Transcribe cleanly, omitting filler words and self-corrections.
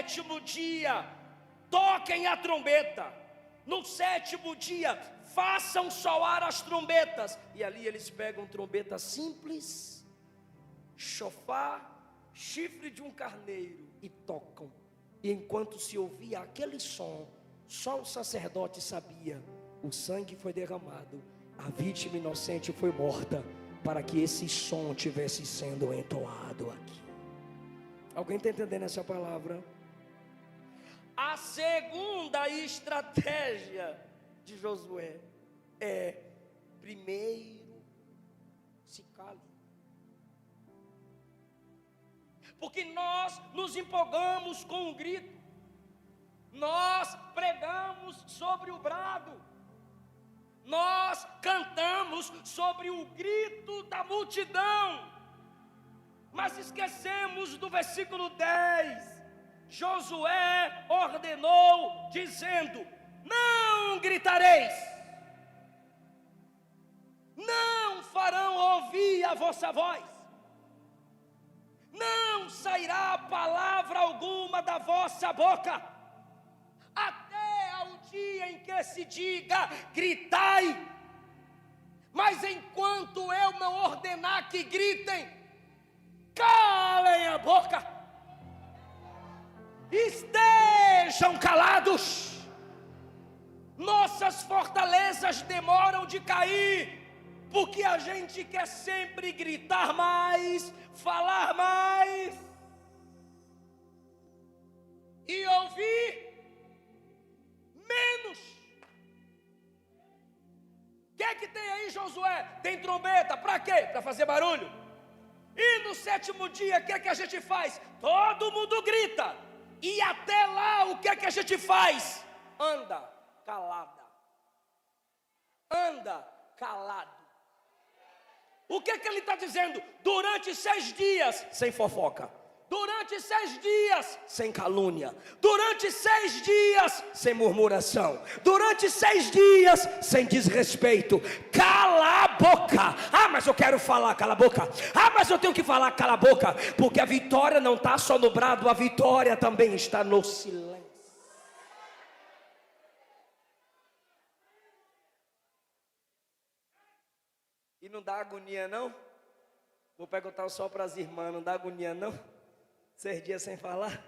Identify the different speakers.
Speaker 1: sétimo dia, toquem a trombeta. No sétimo dia, façam soar as trombetas. E ali eles pegam trombeta simples, chofar, chifre de um carneiro e tocam. E enquanto se ouvia aquele som, só o sacerdote sabia: o sangue foi derramado, a vítima inocente foi morta, para que esse som tivesse sendo entoado aqui. Alguém está entendendo essa palavra? A segunda estratégia de Josué é: primeiro se cale. Porque nós nos empolgamos com o grito, nós pregamos sobre o brado, nós cantamos sobre o grito da multidão, mas esquecemos do versículo 10. Josué ordenou dizendo: não gritareis, não farão ouvir a vossa voz, não sairá palavra alguma da vossa boca, até ao dia em que se diga: gritai. Mas enquanto eu não ordenar que gritem, calem a boca, estejam calados. Nossas fortalezas demoram de cair, porque a gente quer sempre gritar mais, falar mais e ouvir menos. O que tem aí, Josué? Tem trombeta, para quê? Para fazer barulho. E no sétimo dia, o que a gente faz? Todo mundo grita. E até lá, o que a gente faz? Anda calada. Anda calado. O que ele está dizendo? Durante 6 dias, sem fofoca. Durante 6 dias, sem calúnia. Durante 6 dias, sem murmuração. Durante 6 dias, sem desrespeito. Cala a boca. Ah, mas eu quero falar, cala a boca. Ah, mas eu tenho que falar, cala a boca. Porque a vitória não está só no brado, a vitória também está no silêncio. E não dá agonia não? Vou perguntar só para as irmãs, não dá agonia não? 6 dias sem falar?